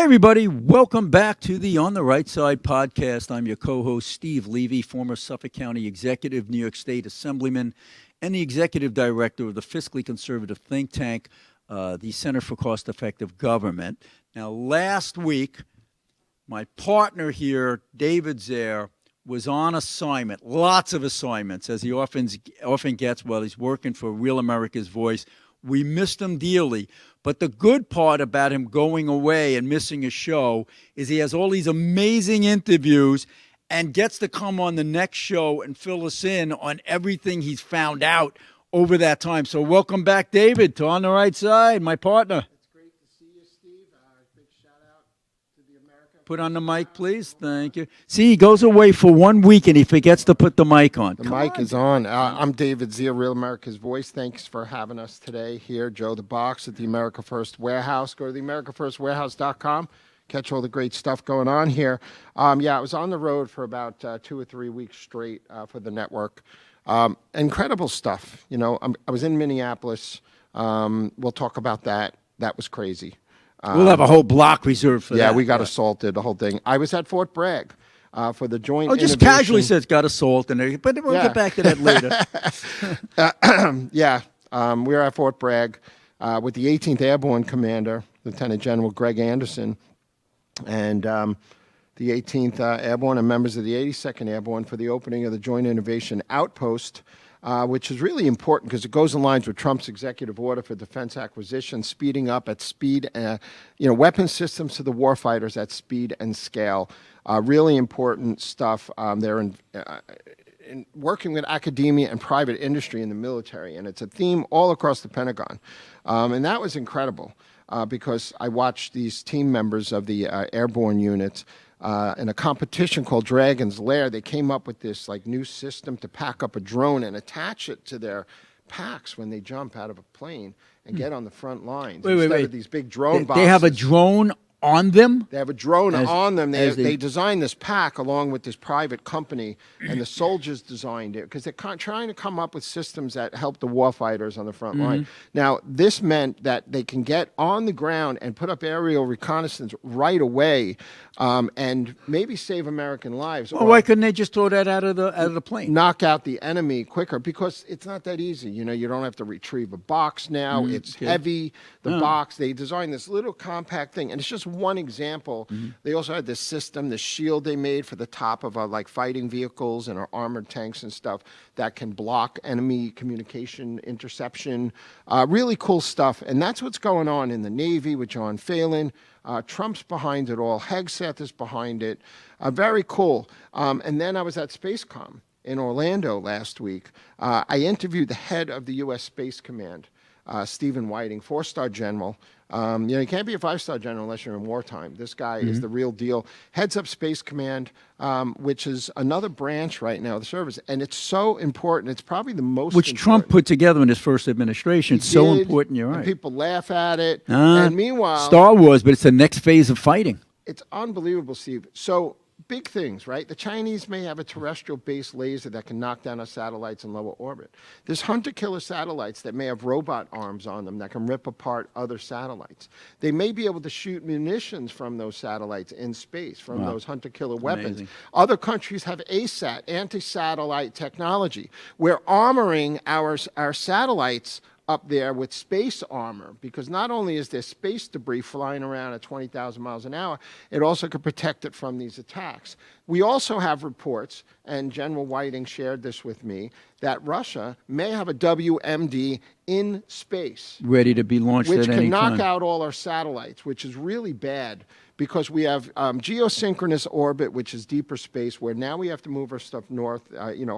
everybody. Welcome back to the On the Right Side podcast. I'm your co-host, Steve Levy, former Suffolk County Executive, New York State Assemblyman, and the Executive Director of the fiscally conservative think tank, the Center for Cost-Effective Government. Now, last week, my partner here, David Zare, was on assignment, lots of assignments, as he often gets while he's working for Real America's Voice. We missed him dearly. But the good part about him going away and missing a show is he has all these amazing interviews and gets to come on the next show and fill us in on everything he's found out over that time. So welcome back, David, to On the Right Side, my partner. It's great to see you, Steve. Big shout out to the America. Put on the mic, please. Thank you. See, he goes away for 1 week and he forgets to put the mic on. The mic is on. I'm David Zia, Real America's Voice. Thanks for having us today here. Joe the Box at the America First Warehouse. Go to the AmericaFirstWarehouse.com. Catch all the great stuff going on here. I was on the road for about 2 or 3 weeks straight for the network. Incredible stuff. You know, I was in Minneapolis. We'll talk about that. That was crazy. We'll have a whole block reserved for that. Yeah, we got assaulted, the whole thing. I was at Fort Bragg for the joint just innovation. casually says got assault and everything, but we'll get back to that later. We were at Fort Bragg with the 18th Airborne Commander, Lieutenant General Greg Anderson, and the 18th Airborne and members of the 82nd Airborne for the opening of the Joint Innovation Outpost, which is really important because it goes in lines with Trump's executive order for defense acquisition, speeding up at speed, weapon systems to the warfighters at speed and scale. Really important stuff. They're in working with academia and private industry in the military, and it's a theme all across the Pentagon. And that was incredible because I watched these team members of the airborne units in a competition called Dragon's Lair. They came up with this new system to pack up a drone and attach it to their packs when they jump out of a plane and get on the front lines instead of these big drone boxes. They have a drone on them? They have a drone on them. They designed this pack along with this private company, and the soldiers designed it because they're trying to come up with systems that help the warfighters on the front line. Now, this meant that they can get on the ground and put up aerial reconnaissance right away and maybe save American lives. Well, why couldn't they just throw that out of the plane? Knock out the enemy quicker because it's not that easy. You know, you don't have to retrieve a box now. It's heavy, the box. They designed this little compact thing, and it's just one example. They also had this system, the shield they made for the top of fighting vehicles and our armored tanks and stuff that can block enemy communication interception. Really cool stuff. And that's what's going on in the Navy with John Phelan. Trump's behind it all. Hegseth is behind it. Very cool. And then I was at SpaceCom in Orlando last week. I interviewed the head of the U.S. Space Command, Stephen Whiting, 4-star general. You can't be a 5-star general unless you're in wartime. This guy is the real deal. Heads up Space Command, which is another branch right now of the service. And it's so important. It's probably the most Which important. Trump put together in his first administration. It's so important, you're right. And people laugh at it. And meanwhile, Star Wars, but it's the next phase of fighting. it's unbelievable, Steve. So big things, right? The Chinese may have a terrestrial-based laser that can knock down our satellites in lower orbit. There's hunter-killer satellites that may have robot arms on them that can rip apart other satellites. They may be able to shoot munitions from those satellites in space, from those hunter-killer weapons. Amazing. Other countries have ASAT, anti-satellite technology. We're armoring our satellites up there with space armor, because not only is there space debris flying around at 20,000 miles an hour, it also could protect it from these attacks. We also have reports, and General Whiting shared this with me, that Russia may have a WMD in space. Ready to be launched Which at any can knock time. out all our satellites, which is really bad because we have geosynchronous orbit, which is deeper space, where now we have to move our stuff north,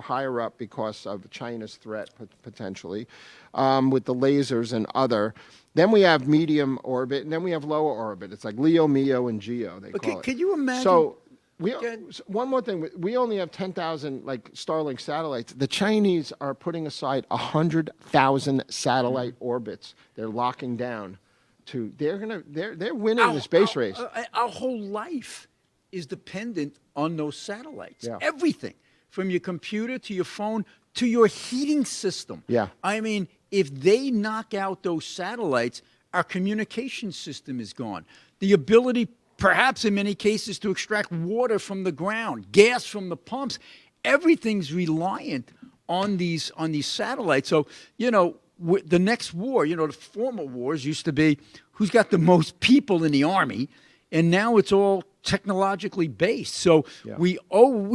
higher up because of China's threat potentially, with the lasers and other. Then we have medium orbit, and then we have lower orbit. It's like LEO, MEO, and GEO, they call it. Can you imagine? So one more thing. We only have 10,000 Starlink satellites. The Chinese are putting aside 100,000 satellite orbits. They're locking down. They're winning the space race. Our whole life is dependent on those satellites. Yeah. Everything, from your computer to your phone to your heating system. Yeah. I mean, if they knock out those satellites, our communication system is gone. The ability perhaps in many cases to extract water from the ground, gas from the pumps. Everything's reliant on these satellites. So, the next war, the former wars used to be who's got the most people in the army, and now it's all technologically based. So we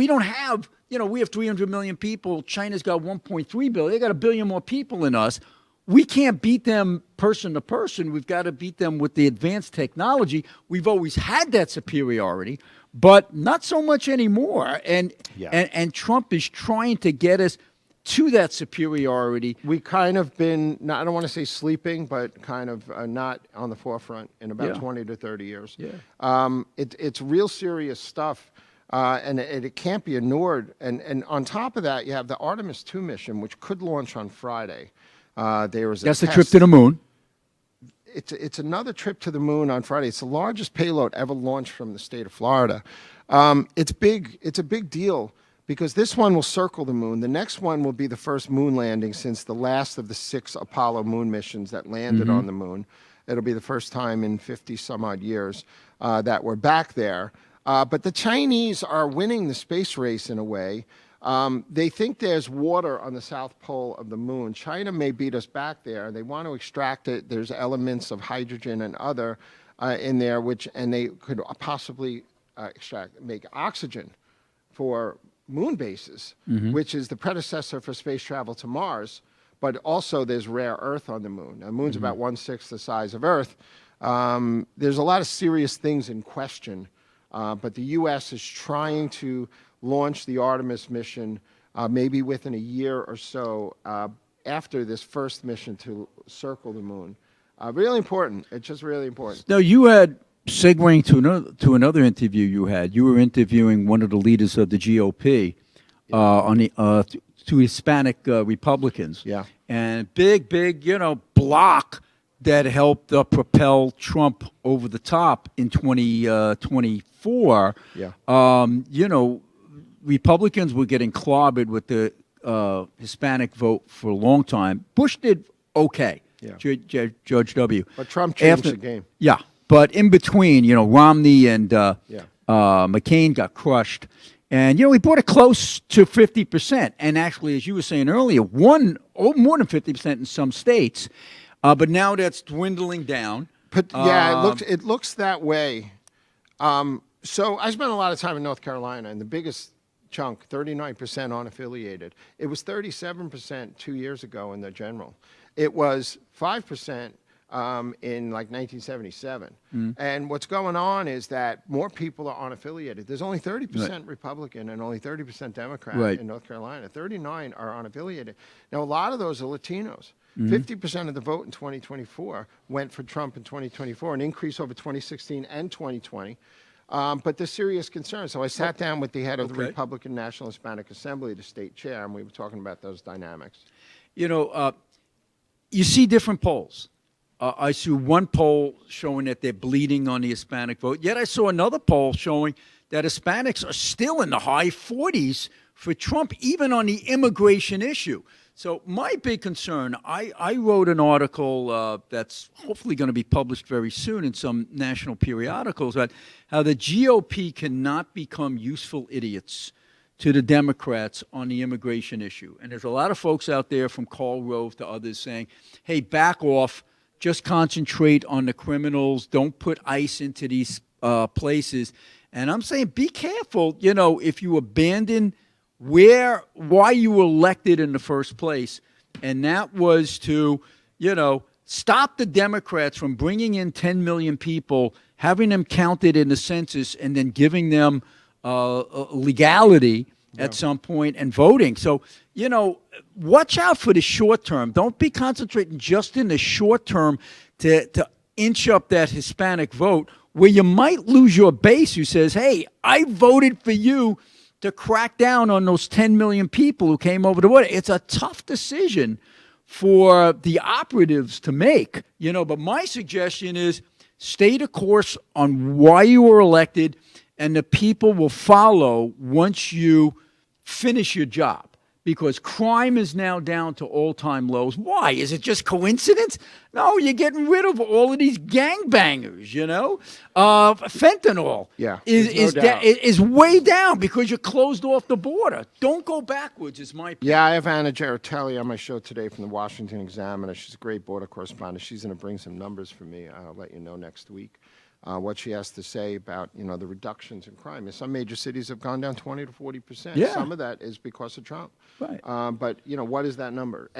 don't have, we have 300 million people. China's got 1.3 billion. They got a billion more people than us. We can't beat them person to person. We've got to beat them with the advanced technology. We've always had that superiority, but not so much anymore. And Trump is trying to get us to that superiority. We kind of been, I don't want to say sleeping, but kind of not on the forefront in about 20 to 30 years. It's real serious stuff, and it can't be ignored. And on top of that, you have the Artemis 2 mission, which could launch on Friday. That's the trip to the moon. It's another trip to the moon on Friday. It's the largest payload ever launched from the state of Florida. It's big. It's a big deal because this one will circle the moon. The next one will be the first moon landing since the last of the 6 Apollo moon missions that landed on the moon. It'll be the first time in 50 some odd years that we're back there. But the Chinese are winning the space race in a way. They think there's water on the south pole of the moon. China may beat us back there. They want to extract it. There's elements of hydrogen and other in there, and they could possibly make oxygen for moon bases, which is the predecessor for space travel to Mars. But also there's rare earth on the moon. The moon's about 1/6 the size of Earth. There's a lot of serious things in question, but the U.S. is trying to launch the Artemis mission maybe within a year or so after this first mission to circle the moon. Really important. It's just really important. Now, you had, segueing to another interview you had, you were interviewing one of the leaders of the GOP to Hispanic Republicans. Yeah. And big, block that helped propel Trump over the top in 2024. Yeah. Republicans were getting clobbered with the Hispanic vote for a long time. Bush did okay, George W. But Trump changed the game. Yeah, but in between, Romney and McCain got crushed. And, he brought it close to 50%. And actually, as you were saying earlier, more than 50% in some states. But now that's dwindling down. But it looks that way. So I spent a lot of time in North Carolina, and the biggest chunk, 39% unaffiliated. It was 37% 2 years ago in the general. It was 5% in like 1977. And what's going on is that more people are unaffiliated. There's only 30% Republican and only 30% Democrat in North Carolina. 39 are unaffiliated. Now, a lot of those are Latinos. 50% of the vote in 2024 went for Trump in 2024, an increase over 2016 and 2020. But there's serious concerns. So I sat down with the head of the Republican National Hispanic Assembly, the state chair, and we were talking about those dynamics. You see different polls. I see one poll showing that they're bleeding on the Hispanic vote. Yet I saw another poll showing that Hispanics are still in the high 40s for Trump, even on the immigration issue. So my big concern, I wrote an article that's hopefully going to be published very soon in some national periodicals about how the GOP cannot become useful idiots to the Democrats on the immigration issue. And there's a lot of folks out there from Karl Rove to others saying, hey, back off, just concentrate on the criminals, don't put ICE into these places. And I'm saying be careful, if you abandon why you were elected in the first place, and that was to, stop the Democrats from bringing in 10 million people, having them counted in the census, and then giving them legality at some point and voting. So, watch out for the short term. Don't be concentrating just in the short term to inch up that Hispanic vote, where you might lose your base who says, hey, I voted for you to crack down on those 10 million people who came over the border. It's a tough decision for the operatives to make, but my suggestion is stay the course on why you were elected, and the people will follow once you finish your job. because crime is now down to all-time lows. Why? Is it just coincidence? No, you're getting rid of all of these gangbangers, Fentanyl Yeah, is there's no doubt. is way down because you're closed off the border. Don't go backwards is my opinion. Yeah, I have Anna Geratelli on my show today from the Washington Examiner. She's a great border correspondent. She's going to bring some numbers for me. I'll let you know next week what she has to say about the reductions in crime. Some major cities have gone down 20 to 40%. Yeah. Some of that is because of Trump. Right. But what is that number?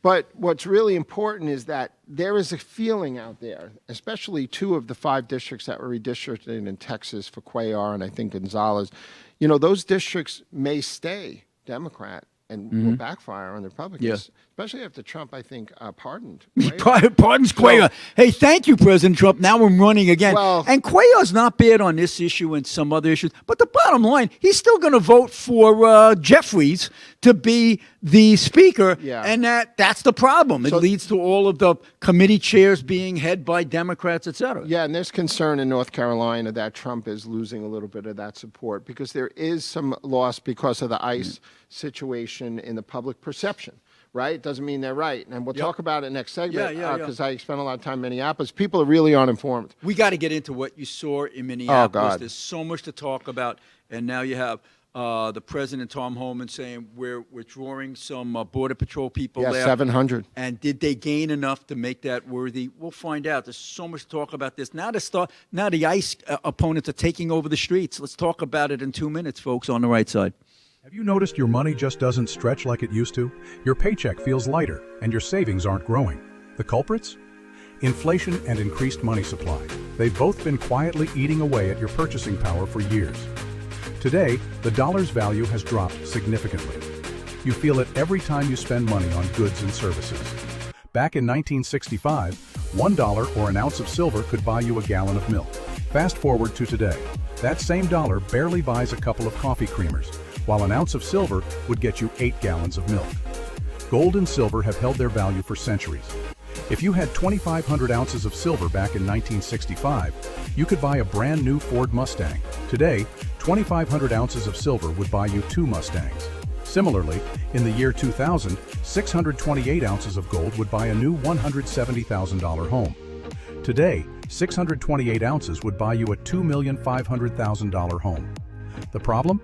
But what's really important is that there is a feeling out there, especially 2 of the 5 districts that were redistricted in Texas for Cuellar and I think Gonzalez. Those districts may stay Democrat and will backfire on the Republicans, especially after Trump, I think, pardoned. Pardons Cuellar. Hey, thank you, President Trump. Now I'm running again. Well- and Cuellar's not bad on this issue and some other issues. But the bottom line, he's still going to vote for Jeffries to be the speaker. Yeah. And that's the problem. It So- leads to all of the committee chairs being head by Democrats, et cetera. Yeah, and there's concern in North Carolina that Trump is losing a little bit of that support because there is some loss because of the ICE situation in the public perception, right? Doesn't mean they're right. And we'll talk about it next segment Yeah. because I spent a lot of time in Minneapolis. People are really uninformed. We got to get into what you saw in Minneapolis. God. There's so much to talk about. And now you have the President, Tom Homan, saying we're withdrawing some Border Patrol people Yeah, there. 700. And did they gain enough to make that worthy? We'll find out. There's so much to talk about this. Now the ICE opponents are taking over the streets. Let's talk about it in 2 minutes, folks, on the right side. Have you noticed your money just doesn't stretch like it used to? Your paycheck feels lighter, and your savings aren't growing. The culprits? Inflation and increased money supply. They've both been quietly eating away at your purchasing power for years. Today, the dollar's value has dropped significantly. You feel it every time you spend money on goods and services. Back in 1965, $1 or an ounce of silver could buy you a gallon of milk. Fast forward to today. That same dollar barely buys a couple of coffee creamers, while an ounce of silver would get you 8 gallons of milk. Gold and silver have held their value for centuries. If you had 2,500 ounces of silver back in 1965, you could buy a brand new Ford Mustang. Today, 2,500 ounces of silver would buy you 2 Mustangs. Similarly, in the year 2000, 628 ounces of gold would buy a new $170,000 home. Today, 628 ounces would buy you a $2,500,000 home. The problem?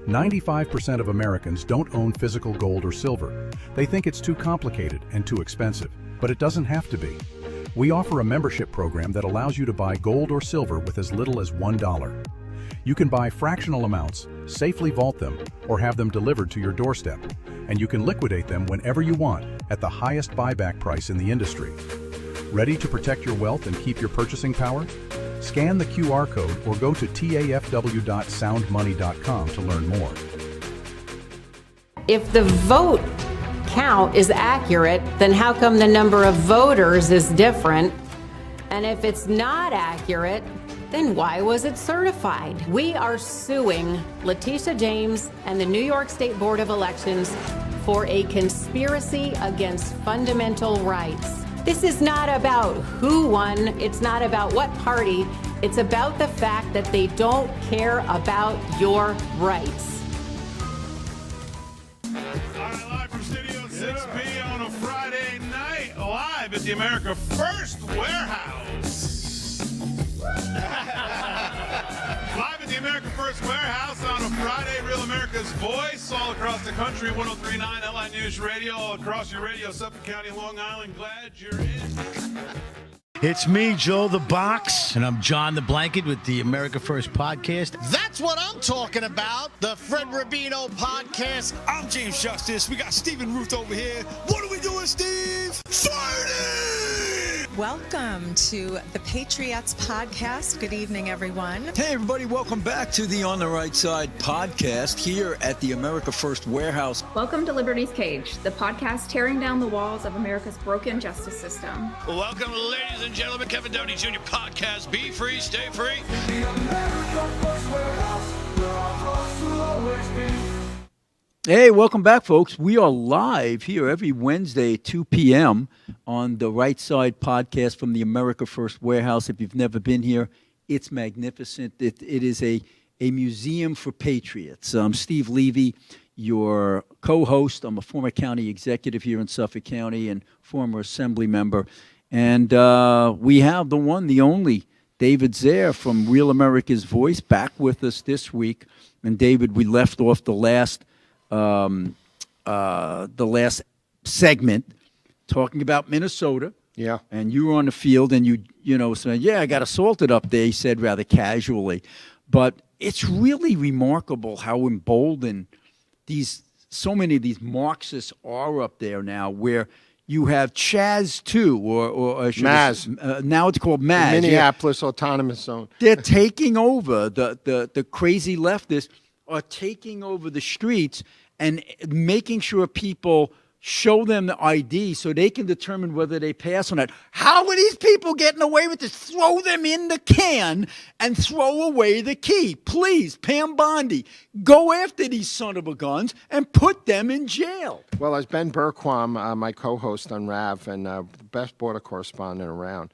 95% of Americans don't own physical gold or silver. They think it's too complicated and too expensive, but it doesn't have to be. We offer a membership program that allows you to buy gold or silver with as little as $1. You can buy fractional amounts, safely vault them, or have them delivered to your doorstep, and you can liquidate them whenever you want at the highest buyback price in the industry. Ready to protect your wealth and keep your purchasing power? Scan the QR code or go to tafw.soundmoney.com to learn more. If the vote count is accurate, then how come the number of voters is different? And if it's not accurate, then why was it certified? We are suing Letitia James and the New York State Board of Elections for a conspiracy against fundamental rights. This is not about who won, it's not about what party, it's about the fact that they don't care about your rights. All right, live from Studio 6B on a Friday night, live at the America First Warehouse. Live at the America First Warehouse on a Friday, Real America's Voice, all across the country, 103.9 LI News Radio, all across your radio, Suffolk County, Long Island. Glad you're in. It's me, Joe the Box, and I'm John the Blanket with the America First Podcast. That's what I'm talking about. The Fred Rubino Podcast. I'm James Justice. We got Stephen Ruth over here. What are we doing, Steve? Fighting! Welcome to the Patriots Podcast. Good evening, everyone. Hey, everybody, welcome back to the On the Right Side podcast here at the America First Warehouse. Welcome to Liberty's Cage, the podcast tearing down the walls of America's broken justice system. Welcome, ladies and gentlemen, Kevin Downey Jr. Podcast. Be free, stay free. Hey, welcome back, folks. We are live here every Wednesday, 2 p.m. on the Right Side podcast from the America First Warehouse. If you've never been here, it's magnificent. It is a museum for patriots. Steve Levy, your co-host. I'm a former county executive here in Suffolk County and former assembly member. And we have the one, the only, David Zare from Real America's Voice back with us this week. And David, we left off the last segment talking about Minnesota. Yeah. And you were on the field and you know, said, yeah, I got assaulted up there, he said rather casually. But it's really remarkable how emboldened so many of these Marxists are up there now, where you have Chaz too, or Maz. Now it's called Maz. Minneapolis Autonomous Zone. They're taking over. The crazy leftists are taking over the streets and making sure people show them the ID so they can determine whether they pass or not. How are these people getting away with this? Throw them in the can and throw away the key. Please, Pam Bondi, go after these son of a guns and put them in jail. Well, as Ben Berquam, my co-host on RAV and the best border correspondent around,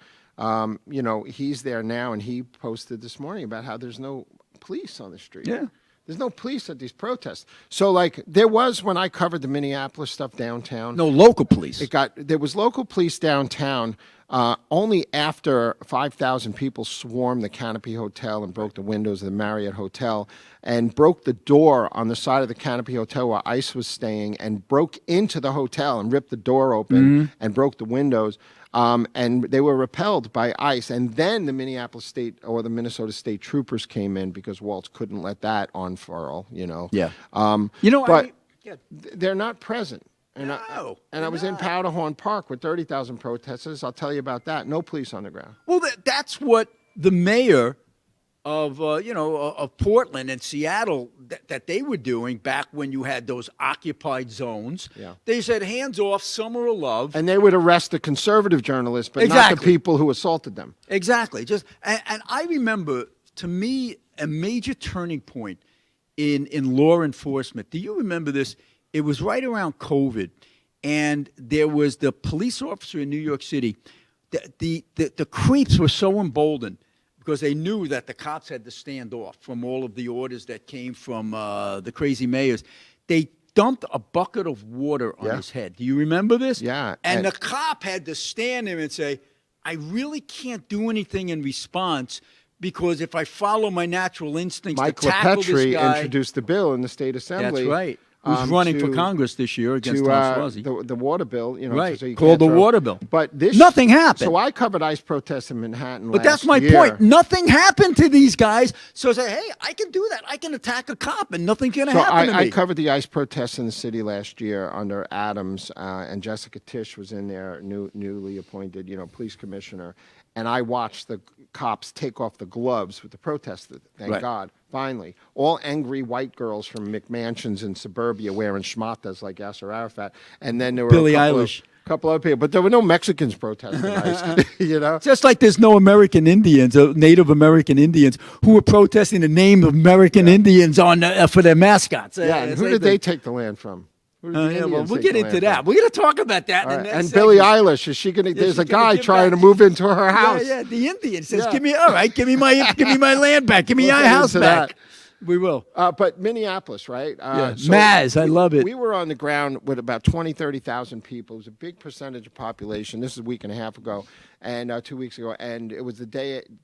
you know, he's there now, and he posted this morning about how there's no police on the street. Yeah. There's no police at these protests. So, like, there was, when I covered the Minneapolis stuff downtown. No local police. There was local police downtown only after 5,000 people swarmed the Canopy Hotel and broke the windows of the Marriott Hotel and broke the door on the side of the Canopy Hotel where ICE was staying and broke into the hotel and ripped the door open and broke the windows. And they were repelled by ICE. And then the Minneapolis State or the Minnesota State Troopers came in because Waltz couldn't let that unfurl, you know. Yeah. But they're not present. And No, I was in Powderhorn Park with 30,000 protesters. I'll tell you about that. No police on the ground. Well, that's what the mayor of of Portland and Seattle that they were doing back when you had those occupied zones. Yeah. They said hands off, summer of love. And they would arrest the conservative journalists, but not Exactly. the people who assaulted them. Exactly. And I remember, to me, a major turning point in law enforcement. Do you remember this? It was right around COVID, and there was the police officer in New York City. The creeps were so emboldened because they knew that the cops had to stand off from all of the orders that came from the crazy mayors. They dumped a bucket of water on his head. Do you remember this? Yeah. And the cop had to stand there and say, I really can't do anything in response because if I follow my natural instincts Mike to tackle this LaPetri guy. introduced the bill in the state assembly. That's right. Who's running for Congress this year against Tom Suozzi. The water bill, you know, Right, so you called can't the water bill. But Nothing happened. So I covered ICE protests in Manhattan. But that's my point. Nothing happened to these guys. So I say, hey, I can do that. I can attack a cop and nothing's going to happen to me. I covered the ICE protests in the city last year under Adams, and Jessica Tisch was in there, newly appointed, police commissioner. And I watched the cops take off the gloves with the protesters. Thank God. Finally, all angry white girls from McMansions in suburbia wearing schmatas like Yasser Arafat. And then there were Billie a Eilish. couple other people. But there were no Mexicans protesting ICE, Just like there's no American Indians, Native American Indians, who were protesting the name of American Indians for their mascots. Yeah, and who did they take the land from? We'll get into that. We're going to talk about that. Right. In the next And segment. Billie Eilish, is she going to? There's a guy trying to move into her house. Yeah, the Indian says, "Give me my land back. Give me We'll my get house into back." that. We will. But Minneapolis, right? Maz, I love it. We were on the ground with about 30,000 people. It was a big percentage of population. This is a week and a half ago, and 2 weeks ago, and it was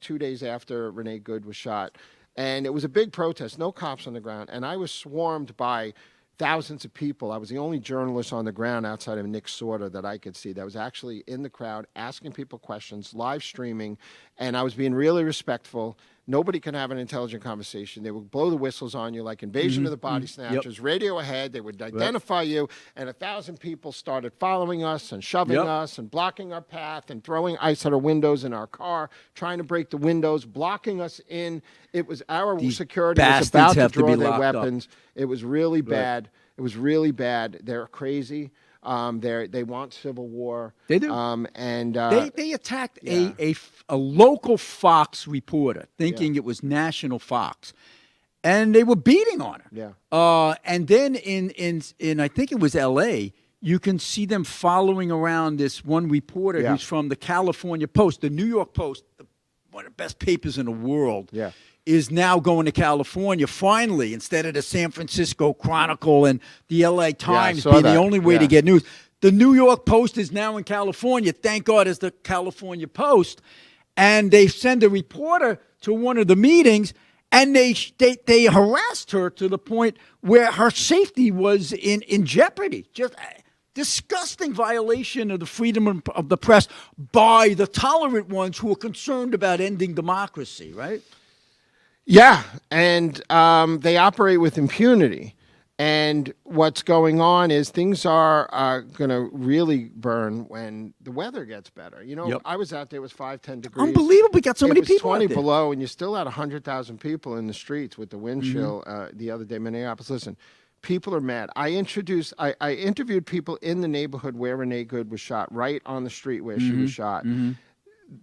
2 days after Renee Good was shot, and it was a big protest. No cops on the ground, and I was swarmed by thousands of people. I was the only journalist on the ground outside of Nick Sorter that I could see that was actually in the crowd asking people questions, live streaming, and I was being really respectful. Nobody can have an intelligent conversation. They would blow the whistles on you like Invasion of the Body Snatchers, radio ahead. They would identify you, and 1,000 people started following us and shoving us and blocking our path and throwing ice at our windows in our car, trying to break the windows, blocking us in. It was our security was about to draw their weapons. It was really bad. It was really bad. They're crazy. They want civil war. They do. They attacked a local Fox reporter, thinking it was national Fox, and they were beating on her. Yeah. And then in I think it was L.A., you can see them following around this one reporter who's from the California Post, the New York Post, one of the best papers in the world, Yeah. is now going to California finally, instead of the San Francisco Chronicle and the LA Times saw being the that. only way to Yeah. get news. The New York Post is now in California. Thank God it's the California Post. And they send a reporter to one of the meetings, and they harassed her to the point where her safety was in jeopardy. Just a disgusting violation of the freedom of the press by the tolerant ones who are concerned about ending democracy, right? Yeah, and they operate with impunity. And what's going on is things are going to really burn when the weather gets better. You know, Yep. I was out there, it was 5-10 degrees. Unbelievable. We got so many It was people 20 out there. below, and you still had 100,000 people in the streets with the wind Mm-hmm. chill the other day, Minneapolis. Listen, people are mad. I interviewed people in the neighborhood where Renee Good was shot, right on the street where she Mm-hmm. was shot.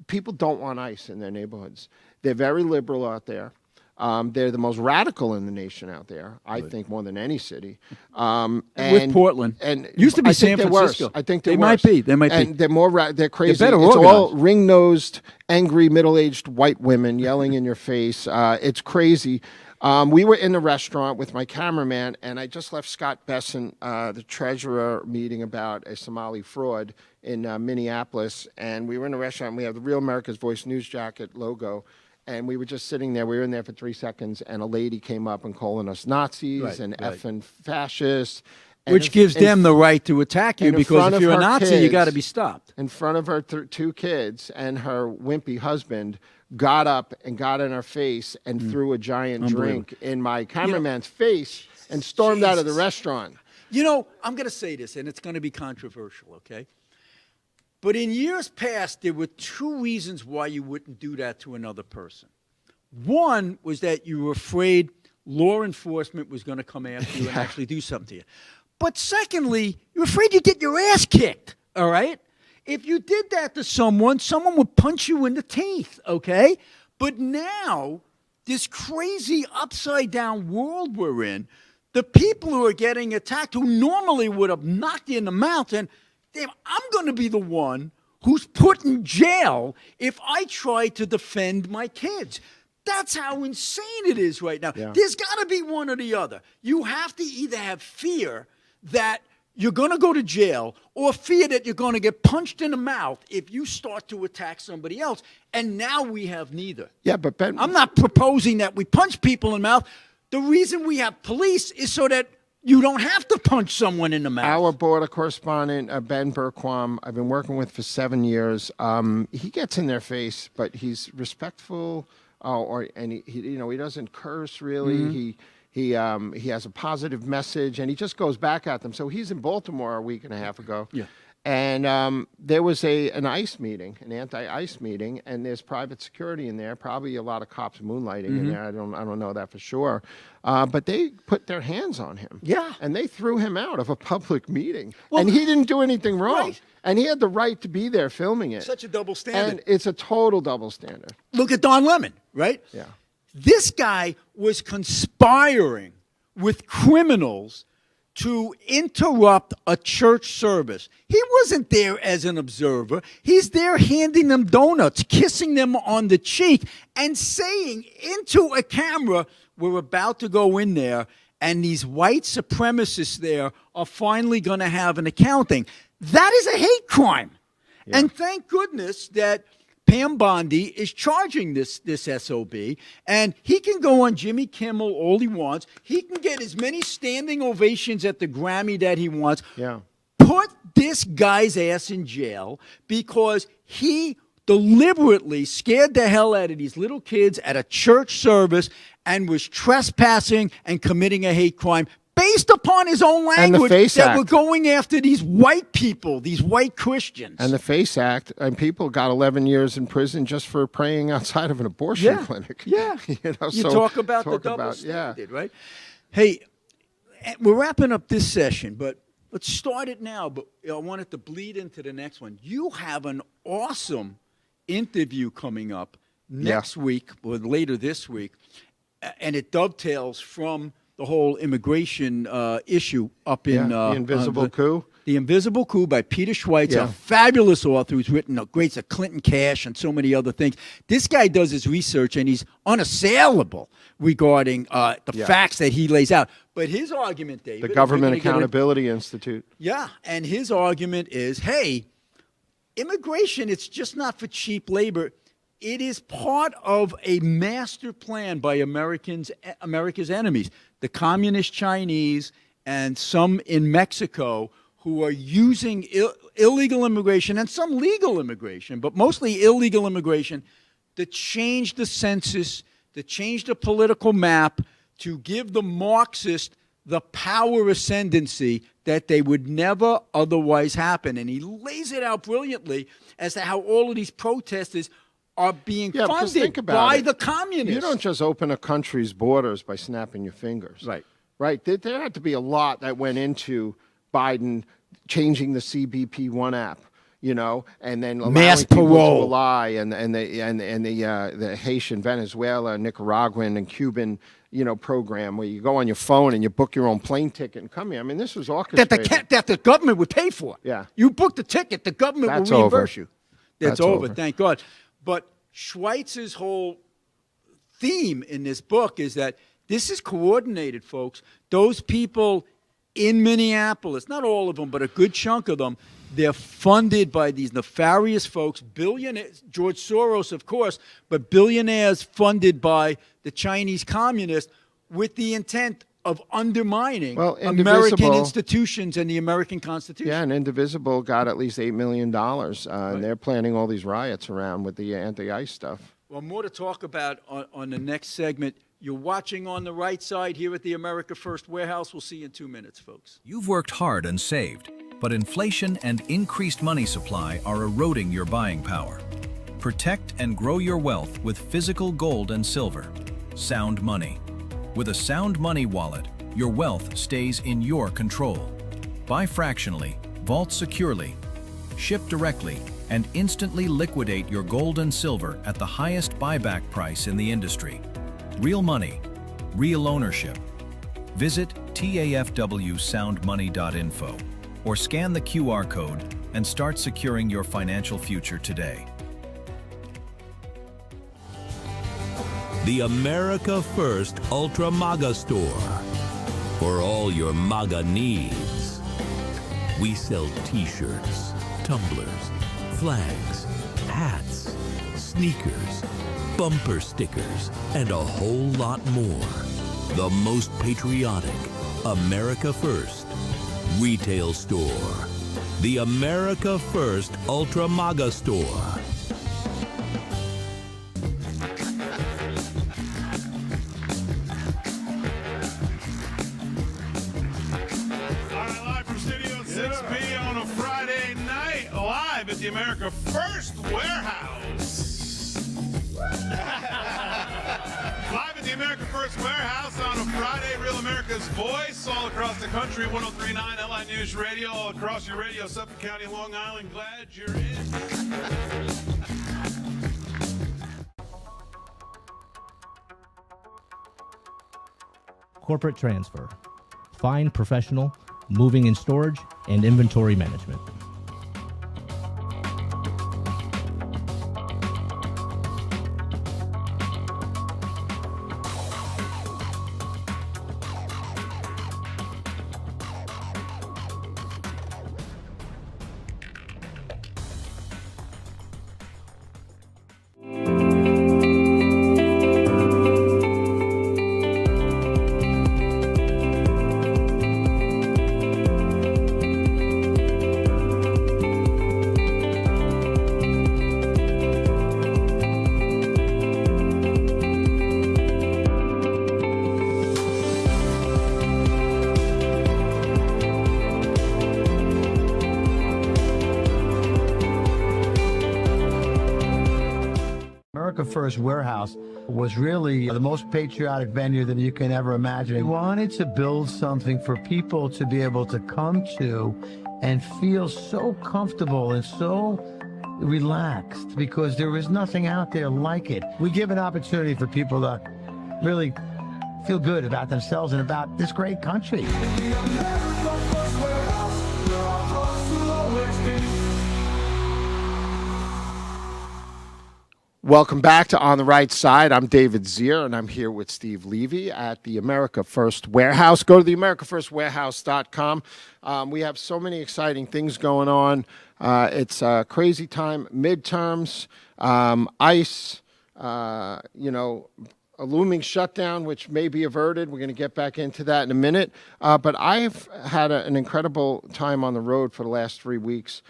People don't want ICE in their neighborhoods. They're very liberal out there. They're the most radical in the nation out there, I think, more than any city. With Portland. And Used to be I think San they're worse. Francisco. I think They they're might worse. be. They might be. And they're more. They're crazy. better It's all organized. ring-nosed, angry, middle-aged white women yelling in your face. It's crazy. We were in the restaurant with my cameraman, and I just left Scott Besson, the treasurer, meeting about a Somali fraud in Minneapolis. And we were in the restaurant. We have the Real America's Voice news jacket logo. And we were just sitting there. We were in there for 3 seconds, and a lady came up and calling us Nazis Right, and right. effing fascists. And Which gives them the right to attack you, and in because front if of you're a her Nazi, you kids, got to be stopped. in front of her two kids, and her wimpy husband got up and got in her face and threw a giant drink in my cameraman's face and stormed out of the Jesus. restaurant. You know, I'm going to say this, and it's going to be controversial, okay? But in years past, there were 2 reasons why you wouldn't do that to another person. One was that you were afraid law enforcement was going to come after you and actually do something to you. But secondly, you're afraid you'd get your ass kicked, all right? If you did that to someone would punch you in the teeth, okay? But now, this crazy upside-down world we're in, the people who are getting attacked, who normally would have knocked you in the mouth, and damn, I'm going to be the one who's put in jail if I try to defend my kids. That's how insane it is right now. Yeah. There's got to be one or the other. You have to either have fear that you're going to go to jail or fear that you're going to get punched in the mouth if you start to attack somebody else. And now we have neither. Yeah, but Ben, I'm not proposing that we punch people in the mouth. The reason we have police is so that you don't have to punch someone in the mouth. our border correspondent, Ben Berquam, I've been working with for 7 years. He gets in their face, but he's respectful, and he doesn't curse really. He has a positive message, and he just goes back at them. So he's in Baltimore a week and a half ago. Yeah. And there was an ICE meeting, an anti-ICE meeting, and there's private security in there. Probably a lot of cops moonlighting in there. I don't know that for sure. But they put their hands on him. Yeah. And they threw him out of a public meeting. And he didn't do anything wrong. Right. And he had the right to be there filming it. Such a double standard. And it's a total double standard. Look at Don Lemon, right? Yeah. This guy was conspiring with criminals to interrupt a church service. He wasn't there as an observer. He's there handing them donuts, kissing them on the cheek, and saying into a camera, we're about to go in there, and these white supremacists there are finally going to have an accounting. That is a hate crime. And thank goodness that Pam Bondi is charging this SOB, and he can go on Jimmy Kimmel all he wants. He can get as many standing ovations at the Grammy that he wants. Yeah. Put this guy's ass in jail because he deliberately scared the hell out of these little kids at a church service and was trespassing and committing a hate crime based upon his own And the language FACE that Act. we're going after these white people, these white Christians. And the FACE Act, and people got 11 years in prison just for praying outside of an abortion clinic. Yeah. You You talk about the double standard, right? Hey, we're wrapping up this session, but let's start it now. But I want it to bleed into the next one. You have an awesome interview coming up next week or later this week, and it dovetails from the whole immigration issue up in the invisible coup. The Invisible Coup by Peter Schweitzer, Yeah. a fabulous author who's written greats of Clinton Cash and so many other things. This guy does his research, and he's unassailable regarding the facts that he lays out. But his argument, David, The if we're Government gonna get in- Accountability Institute. yeah, and his argument is, hey, immigration, it's just not for cheap labor. It is part of a master plan by America's enemies, the communist Chinese and some in Mexico who are using illegal immigration and some legal immigration, but mostly illegal immigration, to change the census, to change the political map, to give the Marxist the power ascendancy that they would never otherwise happen. And he lays it out brilliantly as to how all of these protesters are being Because think funded about by it. the communists. You don't just open a country's borders by snapping your fingers. Right. There had to be a lot that went into Biden changing the CBP-1 app, and then allowing Mass people parole. to lie, and the Haitian, Venezuela, Nicaraguan, and Cuban, program where you go on your phone and you book your own plane ticket and come here. I mean, this was orchestrated. that the government would pay for. Yeah. You book the ticket, the government That's will reimburse over. you. That's That's over, over. thank God. But Schweitzer's whole theme in this book is that this is coordinated, folks. Those people in Minneapolis, not all of them, but a good chunk of them, they're funded by these nefarious folks, billionaires, George Soros, of course, but billionaires funded by the Chinese communists with the intent of undermining American Indivisible- institutions and the American Constitution. Yeah, and Indivisible got at least $8 million, and they're planning all these riots around with the anti-ICE stuff. Well, more to talk about on the next segment. You're watching On the Right Side here at the America First Warehouse. We'll see you in 2 minutes, folks. You've worked hard and saved, but inflation and increased money supply are eroding your buying power. Protect and grow your wealth with physical gold and silver. Sound Money. With a Sound Money wallet, your wealth stays in your control. Buy fractionally, vault securely, ship directly, and instantly liquidate your gold and silver at the highest buyback price in the industry. Real money, real ownership. Visit tafwsoundmoney.info or scan the QR code and start securing your financial future today. The America First Ultra MAGA Store. For all your MAGA needs. We sell t-shirts, tumblers, flags, hats, sneakers, bumper stickers, and a whole lot more. The most patriotic America First retail store. The America First Ultra MAGA Store. Live from Studio 6B on a Friday night, live at the America First Warehouse. Live at the America First Warehouse on a Friday, Real America's Voice, all across the country, 103.9 LI News Radio, all across your radio, Suffolk County, Long Island. Glad you're in. Corporate transfer. Fine professional, moving and storage, and inventory management. America First Warehouse was really the most patriotic venue that you can ever imagine. We wanted to build something for people to be able to come to and feel so comfortable and so relaxed because there was nothing out there like it. We give an opportunity for people to really feel good about themselves and about this great country. The America First Warehouse, Welcome back to On the Right Side. I'm David Zier, and I'm here with Steve Levy at the America First Warehouse. Go to the AmericaFirstWarehouse.com. We have so many exciting things going on. It's a crazy time. Midterms, ICE, a looming shutdown, which may be averted. We're going to get back into that in a minute. But I've had an incredible time on the road for the last 3 weeks,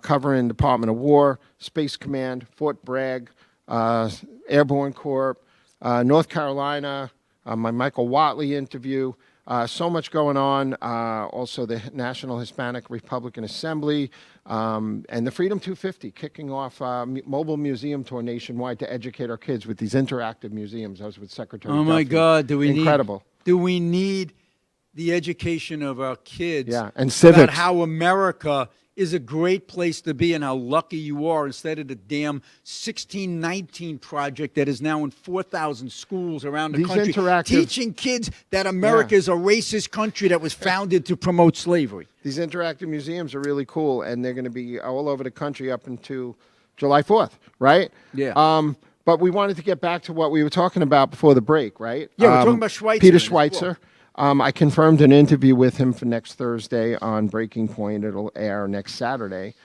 covering Department of War, Space Command, Fort Bragg, Airborne Corps, North Carolina, my Michael Watley interview. So much going on. Also, the National Hispanic Republican Assembly and the Freedom 250 kicking off mobile museum tour nationwide to educate our kids with these interactive museums. I was with Secretary. Oh my Duffy. God! Incredible. Do we need the education of our kids? Yeah, and civics. About how America is a great place to be and how lucky you are, instead of the damn 1619 project that is now in 4,000 schools around the country, teaching kids that America is a racist country that was founded to promote slavery. These interactive museums are really cool, and they're going to be all over the country up until July 4th, right? Yeah. But we wanted to get back to what we were talking about before the break, right? Yeah, we're talking about Schweitzer. Peter Schweitzer. I confirmed an interview with him for next Thursday on Breaking Point. It'll air next Saturday,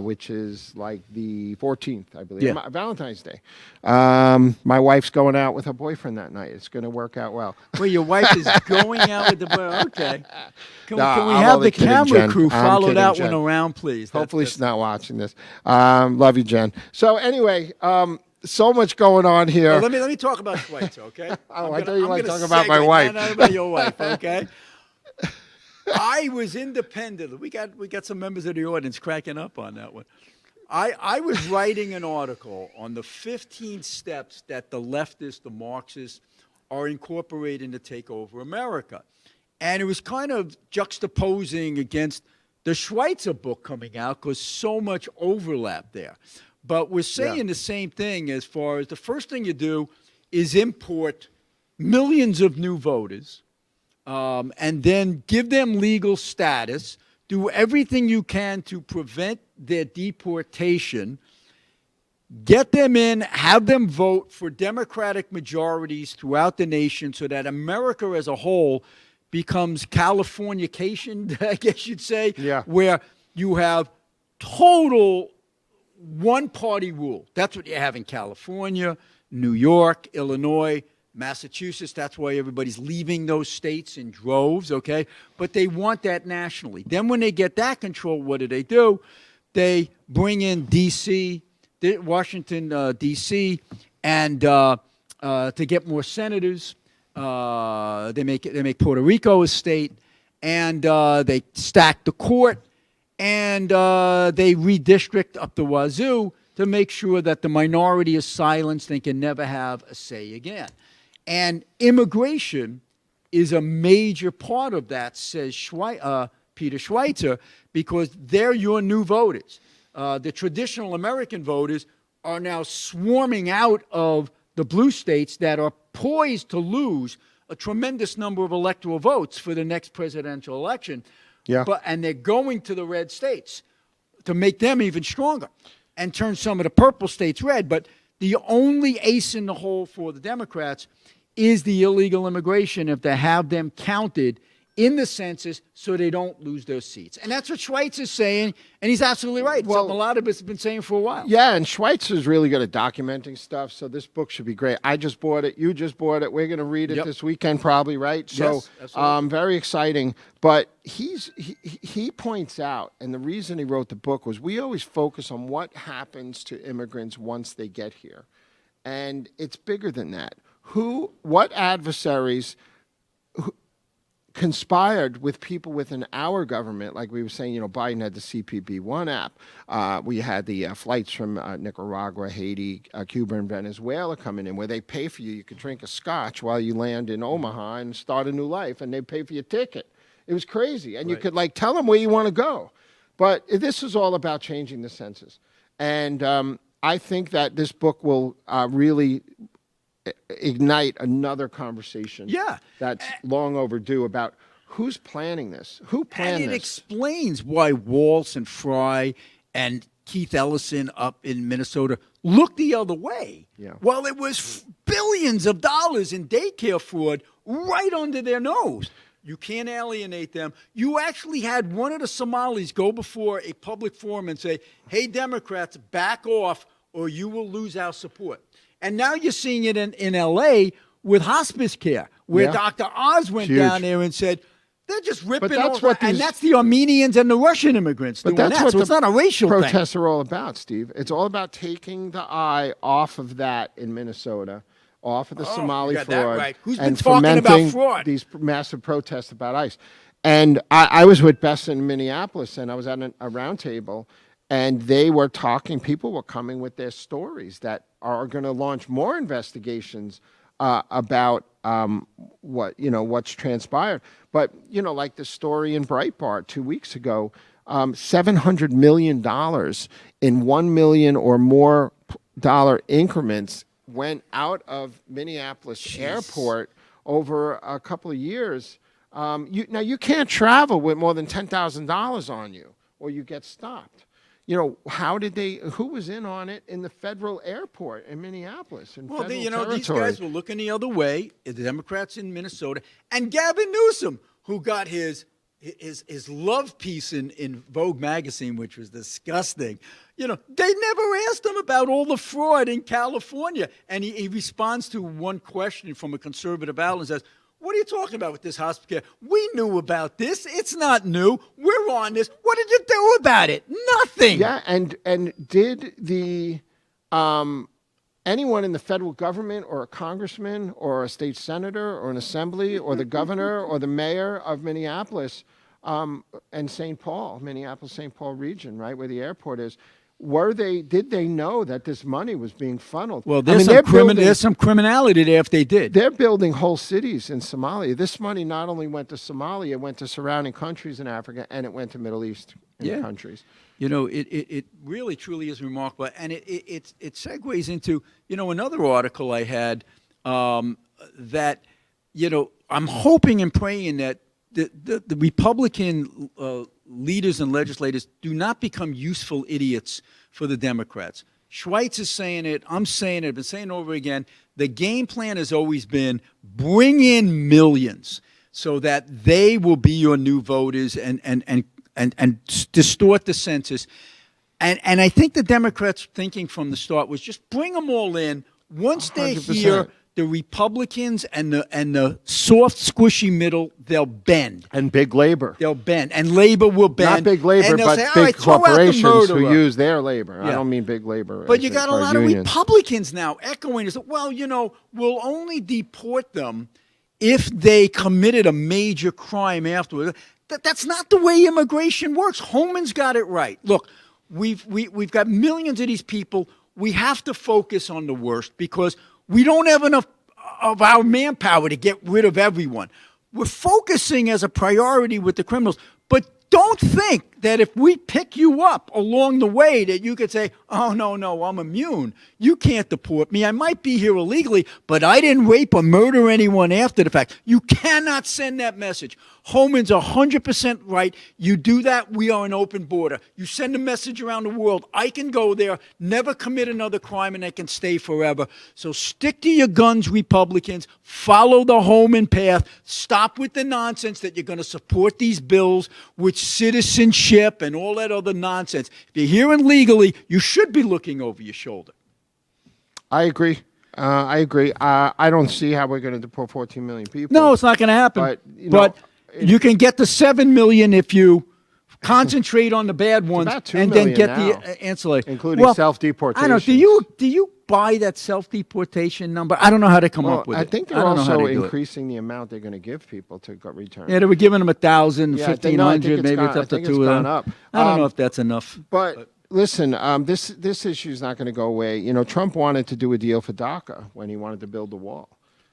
which is like the 14th, I believe. Yeah. Valentine's Day. My wife's going out with her boyfriend that night. It's going to work out well. Well, your wife is going out with the boy. Okay. Can we I'm have only the kidding, camera Jen. crew I'm follow kidding, that Jen. one around, please? Hopefully she's not watching this. Love you, Jen. So anyway, so much going on here. Well, let me talk about Schweitzer, okay? I thought you wanted to talk about my wife. Not about your wife, okay? I was independent. We got some members of the audience cracking up on that one. I was writing an article on the 15 steps that the leftists, the Marxists, are incorporating to take over America. And it was kind of juxtaposing against the Schweitzer book coming out, because so much overlap there. But we're saying the same thing, as far as the first thing you do is import millions of new voters, and then give them legal status, do everything you can to prevent their deportation, get them in, have them vote for Democratic majorities throughout the nation so that America as a whole becomes Californication, I guess you'd say, where you have total one-party rule. That's what you have in California, New York, Illinois, Massachusetts. That's why everybody's leaving those states in droves, okay? But they want that nationally. Then when they get that control, what do? They bring in D.C., Washington, D.C., and to get more senators. They make Puerto Rico a state, and they stack the court, and they redistrict up the wazoo to make sure that the minority is silenced and can never have a say again. And immigration is a major part of that, says Peter Schweitzer, because they're your new voters. The traditional American voters are now swarming out of the blue states that are poised to lose a tremendous number of electoral votes for the next presidential election. And they're going to the red states to make them even stronger and turn some of the purple states red. But the only ace in the hole for the Democrats is the illegal immigration, if they have them counted in the census so they don't lose their seats. And that's what Schweitzer's saying, and he's absolutely right. Well, something a lot of us have been saying for a while. Yeah, and Schweitzer's really good at documenting stuff, so this book should be great. I just bought it. You just bought it. We're going to read it this weekend probably, right? Yes, so very exciting. But he points out, and the reason he wrote the book was we always focus on what happens to immigrants once they get here. And it's bigger than that. What adversaries conspired with people within our government, like we were saying, Biden had the CPB-1 app. We had the flights from Nicaragua, Haiti, Cuba, and Venezuela coming in, where they pay for you. You could drink a scotch while you land in Omaha and start a new life, and they pay for your ticket. It was crazy. And you could tell them where you want to go. But this is all about changing the census. And I think that this book will really ignite another conversation that's long overdue about who's planning this. Who planned this? And it explains why Waltz and Fry and Keith Ellison up in Minnesota looked the other way. Yeah. Well, it was billions of dollars in daycare fraud right under their nose. You can't alienate them. You actually had one of the Somalis go before a public forum and say, hey, Democrats, back off or you will lose our support. And now you're seeing it in L.A. with hospice care, where Yeah. Dr. Oz went Huge. down there and said, they're just ripping that's off. what And these- that's the Armenians and the Russian immigrants But doing that's that. what So it's not a racial thing. protests are all about, Steve. It's all about taking the eye off of that in Minnesota, off of the Somali you got that fraud, right. Who's been and talking about fomenting fraud? these massive protests about ICE. And I was with Bess in Minneapolis, and I was at a round table, and they were talking. People were coming with their stories that are going to launch more investigations about what's transpired. But like the story in Breitbart 2 weeks ago, $700 million in $1 million or more dollar increments went out of Minneapolis airport over a couple of years. Now you can't travel with more than $10,000 on you, or you get stopped. Who was in on it in the federal airport in Minneapolis? Well, federal these territory? guys were looking the other way, the Democrats in Minnesota, and Gavin Newsom, who got his love piece in Vogue magazine, which was disgusting. They never asked him about all the fraud in California. And he responds to one question from a conservative outlet and says, what are you talking about with this hospice care? We knew about this. It's not new. We're on this. What did you do about it? Nothing. Yeah, and did the anyone in the federal government or a congressman or a state senator or an assembly or the governor or the mayor of Minneapolis and St. Paul, Minneapolis-St. Paul region, right, where the airport is, did they know that this money was being funneled? Well, there's there's some criminality there if they did. They're building whole cities in Somalia. This money not only went to Somalia, it went to surrounding countries in Africa, and it went to Middle East countries. It really, truly is remarkable. And it segues into, another article I had that, I'm hoping and praying that the Republican leaders and legislators do not become useful idiots for the Democrats. Schweitz is saying it. I'm saying it. I've been saying it over again. The game plan has always been bring in millions so that they will be your new voters and distort the census. And I think the Democrats' thinking from the start was just bring them all in. Once they're 100%. here, the Republicans and the soft, squishy middle, they'll bend. And big labor. They'll bend. And labor will bend. Not big labor, and they'll but say, "All big right, throw out the corporations who murderer." use their labor. I Yeah. don't mean big labor. But as you got a or lot of unions. Republicans now echoing this. Well, we'll only deport them if they committed a major crime afterwards. That's not the way immigration works. Holman's got it right. Look, we've got millions of these people. We have to focus on the worst because we don't have enough of our manpower to get rid of everyone. We're focusing as a priority with the criminals, but don't think that if we pick you up along the way that you could say, oh, no, I'm immune. You can't deport me. I might be here illegally, but I didn't rape or murder anyone after the fact. You cannot send that message. Holman's 100% right. You do that, we are an open border. You send a message around the world. I can go there, never commit another crime, and I can stay forever. So stick to your guns, Republicans. Follow the Holman path. Stop with the nonsense that you're going to support these bills with citizenship and all that other nonsense. If you're here illegally, you should be looking over your shoulder. I agree. I don't see how we're going to deport 14 million people. No, it's not going to happen. But, you can get to 7 million if you concentrate on the bad ones about 2 and then million get now, the ancillary. including self-deportation. I don't know. Do you buy that self-deportation number? I don't know how to come up with I it. think they're don't know how also to do it. increasing the amount they're going to give people to return. Yeah, they were giving them 1,000, Yeah, I think- no, I think 1,500, maybe gone- it's up I think to it's 2 of gone them. up. I don't know if that's enough. But listen, this issue is not going to go away. Trump wanted to do a deal for DACA when he wanted to build the wall.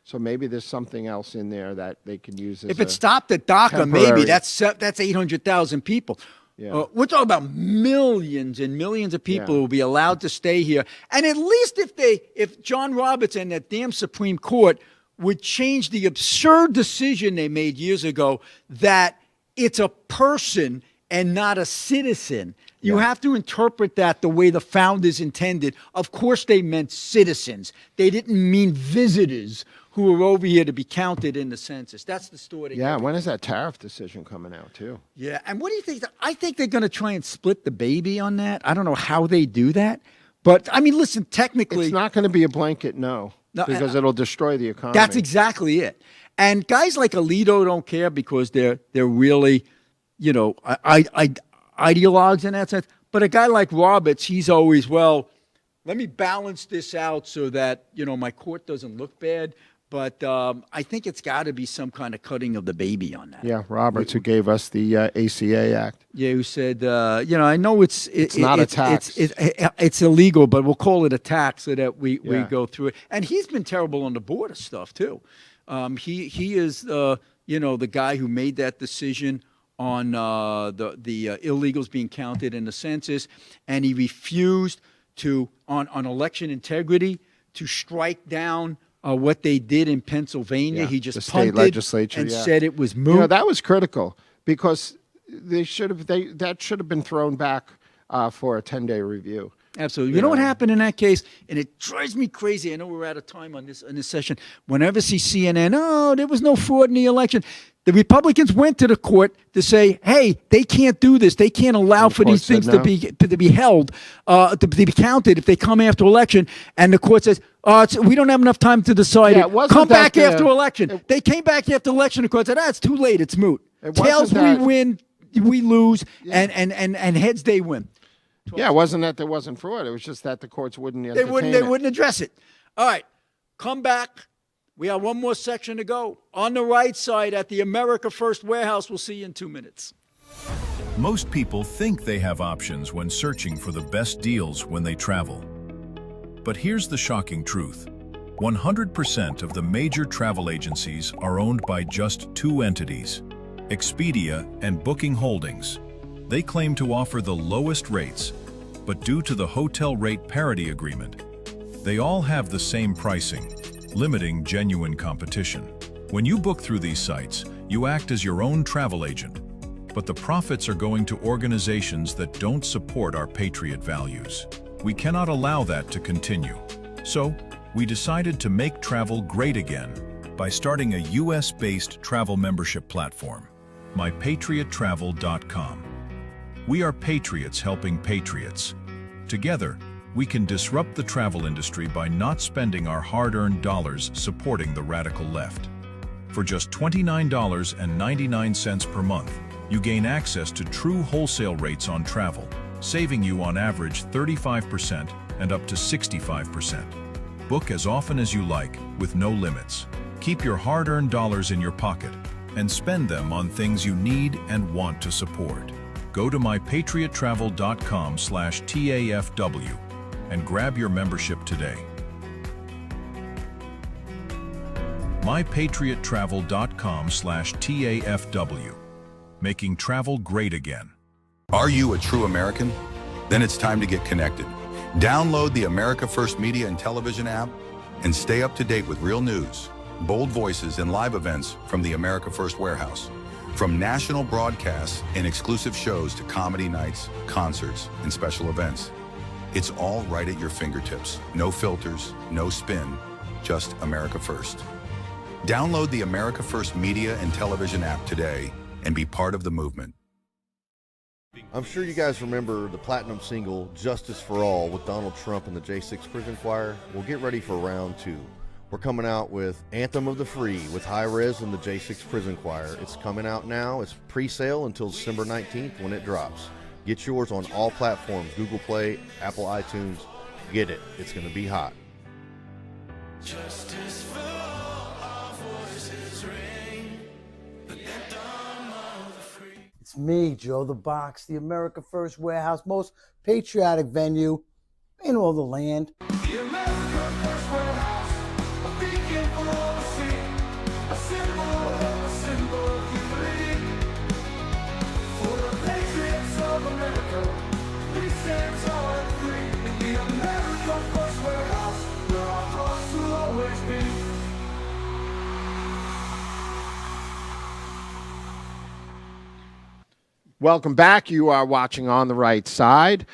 So maybe there's something else in there that they can use. If it stopped at DACA, maybe temporary- that's 800,000 people. Yeah. We're talking about millions and millions of people Yeah. who will be allowed to stay here. And at least if John Roberts and that damn Supreme Court would change the absurd decision they made years ago that it's a person and not a citizen You have to interpret that the way the founders intended. Of course, they meant citizens. They didn't mean visitors who were over here to be counted in the census. That's the story. Yeah, when is that tariff decision coming out, too? Yeah, and what do you think? I think they're going to try and split the baby on that. I don't know how they do that. But, I mean, listen, technically... It's not going to be a blanket no because it'll destroy the economy. That's exactly it. And guys like Alito don't care because they're really, you know, ideologues in that sense. But a guy like Roberts, he's always, well, let me balance this out so that, you know, my court doesn't look bad. But I think it's got to be some kind of cutting of the baby on that. Yeah, Roberts, who gave us the ACA Act. Yeah, who said, you know, I know it's not a tax. It's illegal, but we'll call it a tax so that we go through it. And he's been terrible on the border stuff, too. He is, you know, the guy who made that decision on the illegals being counted in the census, and he refused to, on election integrity, to strike down what they did in Pennsylvania. He just the state punted legislature and said it was moot. You know, that was critical because that should have been thrown back for a 10-day review. Absolutely. You know what happened in that case? And it drives me crazy. I know we're out of time on this session. Whenever I see CNN, oh, there was no fraud in the election. The Republicans went to the court to say, hey, they can't do this. They can't allow for these things to be held, to be counted if they come after election. And the court says, we don't have enough time to decide it. Come back after election. They came back after election. The court said, it's too late. It's moot. Tails, we win, we lose, and heads, they win. Yeah, it wasn't that there wasn't fraud. It was just that the courts wouldn't entertain They wouldn't address it. All right, come back. We have one more section to go. On the right side at the America First Warehouse. We'll see you in 2 minutes. Most people think they have options when searching for the best deals when they travel. But here's the shocking truth. 100% of the major travel agencies are owned by just two entities, Expedia and Booking Holdings. They claim to offer the lowest rates, but due to the hotel rate parity agreement, they all have the same pricing, limiting genuine competition. When you book through these sites, you act as your own travel agent, but the profits are going to organizations that don't support our patriot values. We cannot allow that to continue. So, we decided to make travel great again by starting a US-based travel membership platform, mypatriottravel.com. We are patriots helping patriots. Together, we can disrupt the travel industry by not spending our hard-earned dollars supporting the radical left. For just $29.99 per month, you gain access to true wholesale rates on travel, saving you on average 35% and up to 65%. Book as often as you like, with no limits. Keep your hard-earned dollars in your pocket and spend them on things you need and want to support. Go to mypatriottravel.com/TAFW and grab your membership today. mypatriottravel.com/TAFW, making travel great again. Are you a true American? Then it's time to get connected. Download the America First Media and Television app and stay up to date with real news, bold voices, and live events from the America First Warehouse. From national broadcasts and exclusive shows to comedy nights, concerts, and special events. It's all right at your fingertips. No filters, no spin, just America First. Download the America First Media and Television app today and be part of the movement. I'm sure you guys remember the platinum single, Justice for All, with Donald Trump and the J6 Prison Choir. Well, get ready for round two. We're coming out with Anthem of the Free with High Res and the J6 Prison Choir. It's coming out now. It's pre-sale until December 19th when it drops. Get yours on all platforms, Google Play, Apple iTunes. Get it. It's going to be hot. Justice for all, our voices ring. The anthem of the free. It's me, Joe the Box, the America First Warehouse, most patriotic venue in all the land. The America First Warehouse, a beacon for all to see, a symbol of unity. For the patriots of America, we stand tall and free. In the America First Warehouse, where our hearts will always be. Welcome back. You are watching On the Right Side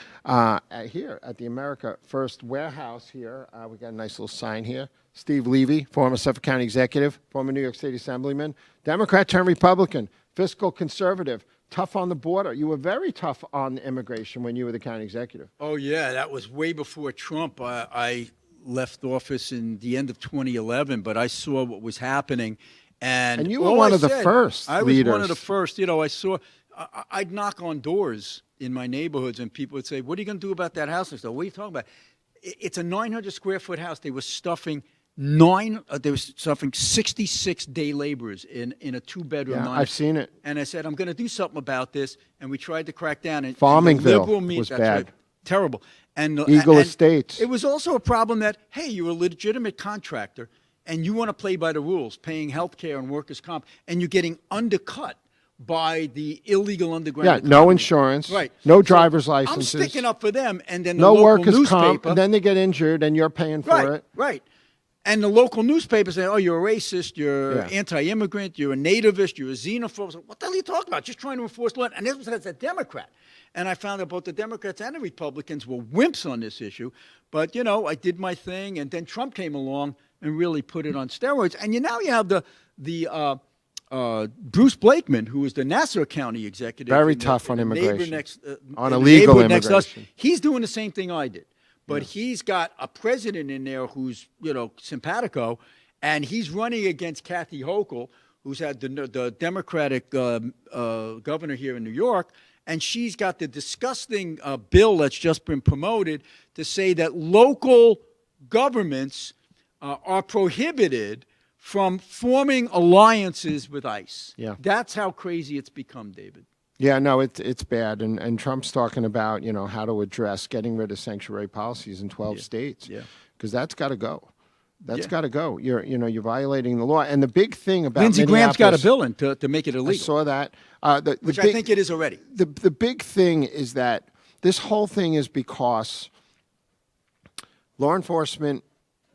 here at the America First Warehouse here. We got a nice little sign here. Steve Levy, former Suffolk County executive, former New York State Assemblyman, Democrat turned Republican, fiscal conservative, tough on the border. You were very tough on immigration when you were the county executive. Oh, yeah, that was way before Trump. I left office in the end of 2011, but I saw what was happening. And you were one of the first I was leaders. one of the first. You know, I'd knock on doors in my neighborhoods, and people would say, what are you going to do about that house? I said, what are you talking about? It's a 900-square-foot house. They were stuffing 66 day laborers in a two-bedroom. Yeah, I've seen it. And I said, I'm going to do something about this. And we tried to crack down. And Farmingville was bad. Right, terrible. And Eagle Estates. It was also a problem that, hey, you're a legitimate contractor, and you want to play by the rules, paying health care and workers' comp, and you're getting undercut by the illegal underground economy. No insurance, right? No driver's licenses. I'm sticking up for them, and then no the local workers' newspaper, comp, and then they get injured, and you're paying for it. Right. And the local newspaper say, oh, you're a racist, you're anti-immigrant, you're a nativist, you're a xenophobe. So what the hell are you talking about? Just trying to enforce law. And this was as a Democrat. And I found out both the Democrats and the Republicans were wimps on this issue. But, you know, I did my thing, and then Trump came along and really put it on steroids. And now you have the Bruce Blakeman, who is the Nassau County executive. Very tough on immigration. On illegal immigration. He's doing the same thing I did. But he's got a president in there who's, you know, simpatico, and he's running against Kathy Hochul, who's had the Democratic governor here in New York, and she's got the disgusting bill that's just been promoted to say that local governments are prohibited from forming alliances with ICE. Yeah. That's how crazy it's become, David. Yeah, no, it's bad. And Trump's talking about, you know, how to address getting rid of sanctuary policies in 12 states. Yeah. Because that's got to go. That's got to go. You're violating the law. And the big thing about Lindsey Graham's got a bill in to make it illegal. I saw that. Which I think it is already. The big thing is that this whole thing is because law enforcement,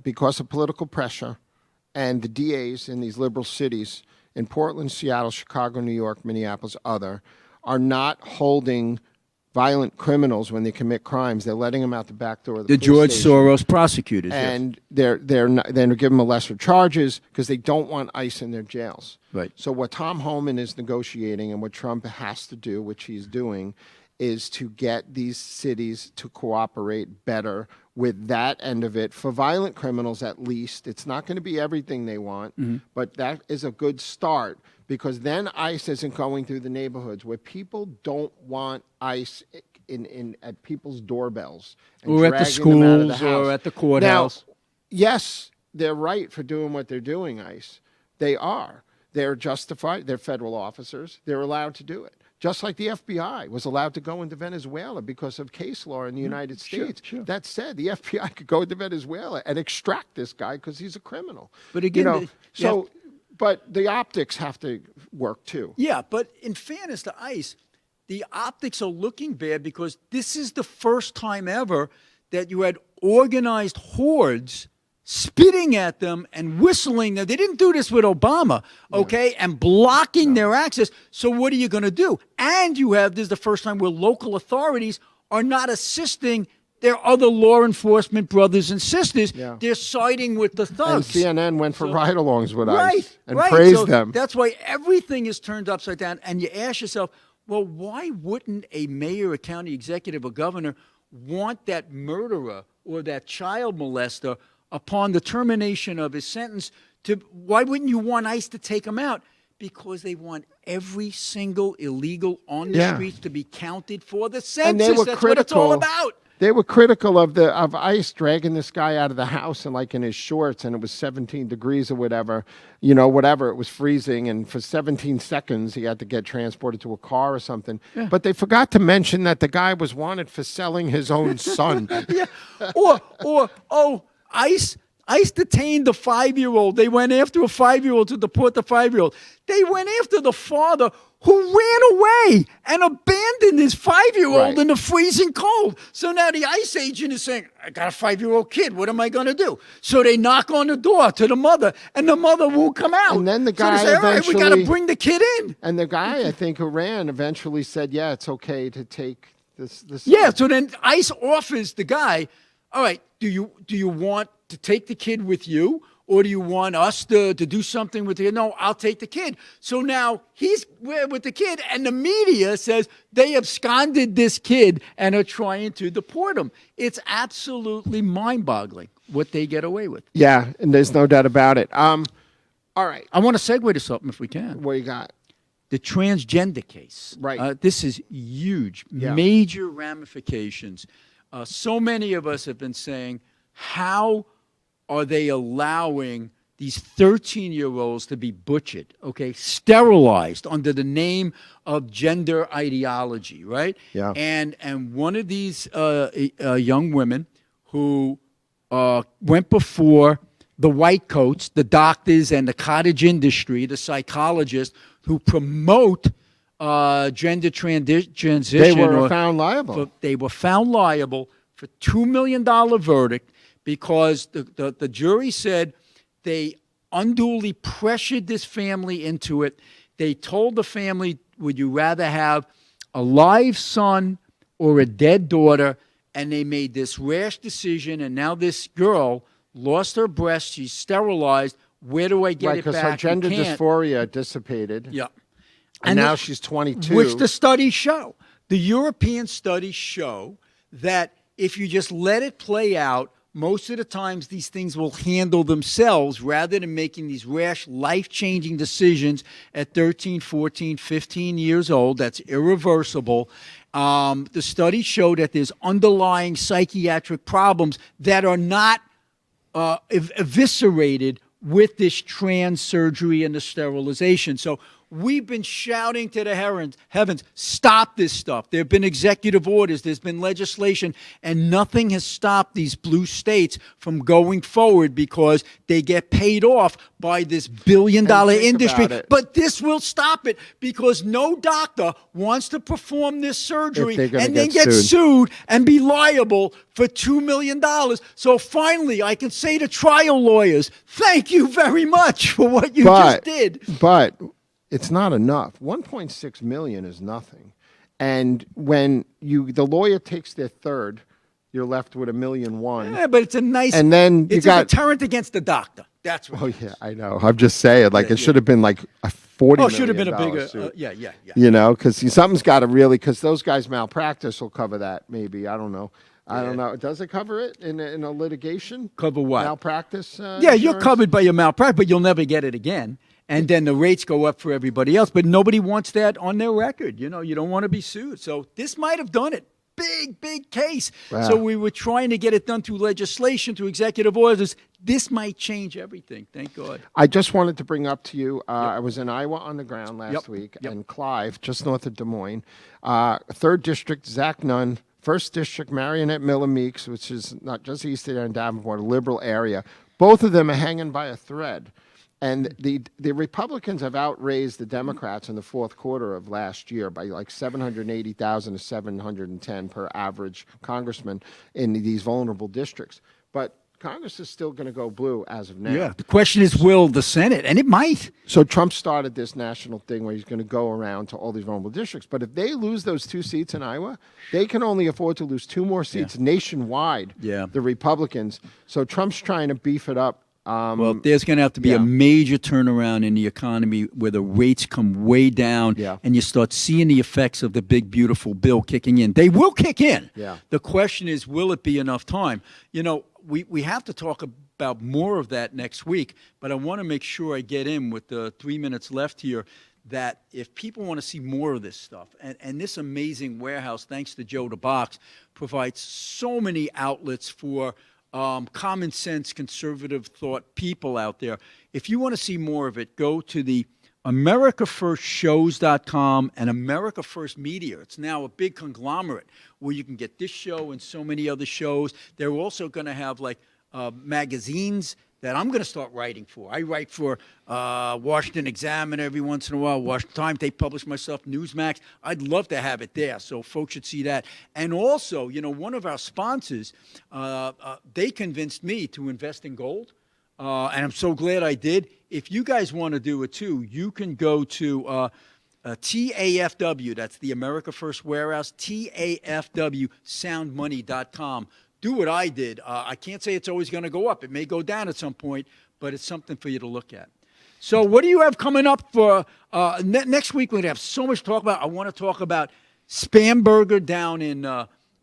because of political pressure, and the DAs in these liberal cities in Portland, Seattle, Chicago, New York, Minneapolis, are not holding violent criminals when they commit crimes. They're letting them out the back door of the The George police station. Soros prosecutors. And they're giving them lesser charges because they don't want ICE in their jails. Right. So what Tom Homan is negotiating and what Trump has to do, which he's doing, is to get these cities to cooperate better with that end of it. For violent criminals, at least, it's not going to be everything they want, but that is a good start, because then ICE isn't going through the neighborhoods where people don't want ICE at people's doorbells and Or at the dragging them out of the schools or house. at the courthouse. Now, yes, they're right for doing what they're doing, ICE. They are. They're justified. They're federal officers. They're allowed to do it. Just like the FBI was allowed to go into Venezuela because of case law in the United States. Sure. That said, the FBI could go into Venezuela and extract this guy because he's a criminal. But again, but the optics have to work too. Yeah, but in fairness to ICE, the optics are looking bad because this is the first time ever that you had organized hordes spitting at them and whistling. Now, they didn't do this with Obama, okay, and blocking their access. So what are you going to do? And this is the first time where local authorities are not assisting their other law enforcement brothers and sisters. Yeah. They're siding with the And thugs. CNN went for ride-alongs with ICE and right. praised So them. That's why everything is turned upside down. And you ask yourself, well, why wouldn't a mayor, a county executive, a governor want that murderer or that child molester upon the termination of his sentence? Why wouldn't you want ICE to take him out? Because they want every single illegal on the streets to be counted for the census. And they were That's critical. what it's all about. They were critical of ICE dragging this guy out of the house and in his shorts, and it was 17 degrees or whatever, it was freezing, and for 17 seconds he had to get transported to a car or something. Yeah. But they forgot to mention that the guy was wanted for selling his own son. ICE detained the 5-year-old. They went after a 5-year-old to deport the 5-year-old. They went after the father who ran away and abandoned his 5-year-old Right. in the freezing cold. So now the ICE agent is saying, I got a 5-year-old kid. What am I going to do? So they knock on the door to the mother, and the mother won't come out. And then the So guy they say, all right, we got to eventually- bring the kid in. And the guy, I think, who ran eventually said, yeah, it's okay to take this. Yeah, so then ICE offers the guy, all right, do you want to take the kid with you? Or do you want us to do something with the kid? No, I'll take the kid. So now he's with the kid, and the media says they absconded this kid and are trying to deport him. It's absolutely mind-boggling what they get away with. Yeah, and there's no doubt about it. All right. I want to segue to something if we can. What you got? The transgender case. Right. This is huge, Yeah. major ramifications. So many of us have been saying, how are they allowing these 13-year-olds to be butchered, okay, sterilized under the name of gender ideology, right? Yeah. And one of these young women who went before the white coats, the doctors, and the cottage industry, the psychologists who promote gender transition. They were found liable. They were found liable for $2 million verdict because the jury said they unduly pressured this family into it. They told the family, would you rather have a live son or a dead daughter? And they made this rash decision, and now this girl lost her breast. She's sterilized. Where do I get Right, it because back? her You gender can't. dysphoria dissipated. Yeah. And now the- she's 22. Which the studies show. The European studies show that if you just let it play out, most of the times these things will handle themselves rather than making these rash, life-changing decisions at 13, 14, 15 years old. That's irreversible. The studies show that there's underlying psychiatric problems that are not eviscerated with this trans surgery and the sterilization. So we've been shouting to the heavens, stop this stuff. There have been executive orders, there's been legislation, and nothing has stopped these blue states from going forward because they get paid off by this billion-dollar think industry. about it. But this will stop it because no doctor wants to perform this surgery If they're gonna and then get get sued. sued and be liable for $2 million. So finally, I can say to trial lawyers, thank you very much for what you just did. But it's not enough. 1.6 million is nothing. And when the lawyer takes their third, you're left with $1.1 million. Yeah, but it's a nice, And then you it's got- a deterrent against the doctor. That's what. Oh yeah, I know. I'm just saying, like it should have been like a $40 Oh, it should have been a million bigger, suit. yeah. You know, because something's got to really, because those guys malpractice will cover that. Maybe I don't know. I don't know. Does it cover it in a litigation? Cover what? Malpractice. Yeah, you're insurance? covered by your malpractice, but you'll never get it again. And then the rates go up for everybody else. But nobody wants that on their record. You know, you don't want to be sued. So this might have done it. Big case. Wow. So we were trying to get it done through legislation, through executive orders. This might change everything. Thank God. I just wanted to bring up to you, I was in Iowa on the ground last week, Yep. and Clive, just north of Des Moines, 3rd District, Zach Nunn, 1st District, Marionette Miller Meeks, which is not just east of there in Davenport, a liberal area. Both of them are hanging by a thread. And the Republicans have outraised the Democrats in the fourth quarter of last year by like 780,000 to 710 per average congressman in these vulnerable districts. But Congress is still going to go blue as of now. Yeah. The question is, will the Senate? And it might. So Trump started this national thing where he's going to go around to all these vulnerable districts. But if they lose those 2 seats in Iowa, they can only afford to lose 2 more seats nationwide, Yeah. the Republicans. So Trump's trying to beef it up. Well, there's going to have to be a major turnaround in the economy where the rates come way down and you start seeing the effects of the big, beautiful bill kicking in. They will kick in. Yeah. The question is, will it be enough time? You know, we have to talk about more of that next week, but I want to make sure I get in with the 3 minutes left here that if people want to see more of this stuff, and this amazing warehouse, thanks to Joe the Box, provides so many outlets for common sense, conservative thought people out there. If you want to see more of it, go to the AmericaFirstShows.com and America First Media. It's now a big conglomerate where you can get this show and so many other shows. They're also going to have like magazines that I'm going to start writing for. I write for Washington Examiner every once in a while, Washington Times. They publish my stuff, Newsmax. I'd love to have it there, so folks should see that. And also, one of our sponsors, they convinced me to invest in gold, and I'm so glad I did. If you guys want to do it too, you can go to TAFW, that's the America First Warehouse, TAFW, soundmoney.com. Do what I did. I can't say it's always going to go up. It may go down at some point, but it's something for you to look at. So what do you have coming up for next week? We're going to have so much to talk about. I want to talk about Spamberger down in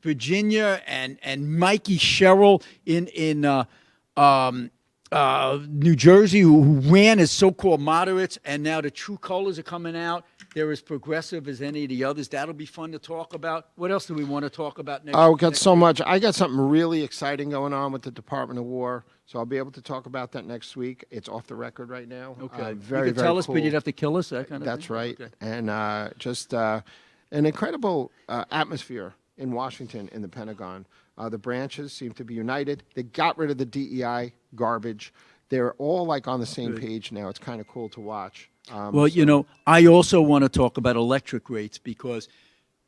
Virginia and Mikey Sherrill in New Jersey, who ran as so-called moderates, and now the true colors are coming out. They're as progressive as any of the others. That'll be fun to talk about. What else do we want to talk about next? Oh, we got so much. I got something really exciting going on with the Department of War, so I'll be able to talk about that next week. It's off the record right now. Okay. Very, you could very tell us, cool. but you'd have to kill us, that kind of That's thing? right. Okay. And just an incredible atmosphere in Washington in the Pentagon. The branches seem to be united. They got rid of the DEI garbage. They're all like on the same page now. It's kind of cool to watch. Well, I also want to talk about electric rates because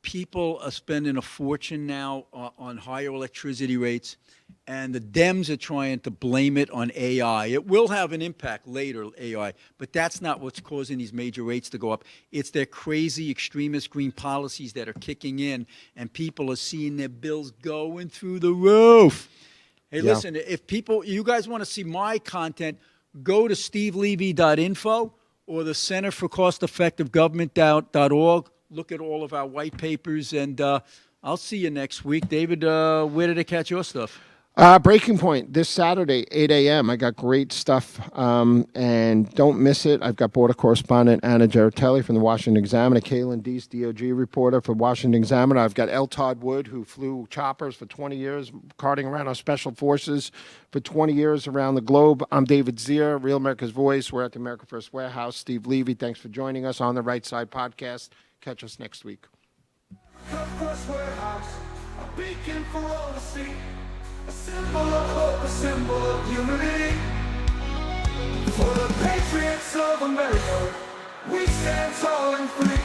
people are spending a fortune now on higher electricity rates, and the Dems are trying to blame it on AI. It will have an impact later, AI, but that's not what's causing these major rates to go up. It's their crazy extremist green policies that are kicking in, and people are seeing their bills going through the roof. Hey, listen, if you guys want to see my content, go to stevelevy.info or the Center for Cost-Effective Government.org. Look at all of our white papers, and I'll see you next week. David, where did I catch your stuff? Breaking Point this Saturday, 8 a.m. I got great stuff, and don't miss it. I've got border correspondent Anna Geratelli from the Washington Examiner, Kaylin Deese, DOG reporter for Washington Examiner. I've got L. Todd Wood, who flew choppers for 20 years, carting around our special forces for 20 years around the globe. I'm David Zier, Real America's Voice. We're at the America First Warehouse. Steve Levy, thanks for joining us on the Right Side Podcast. Catch us next week. First Warehouse, a beacon for all to see. A symbol of hope, a symbol of unity. For the patriots of America, we stand tall and free.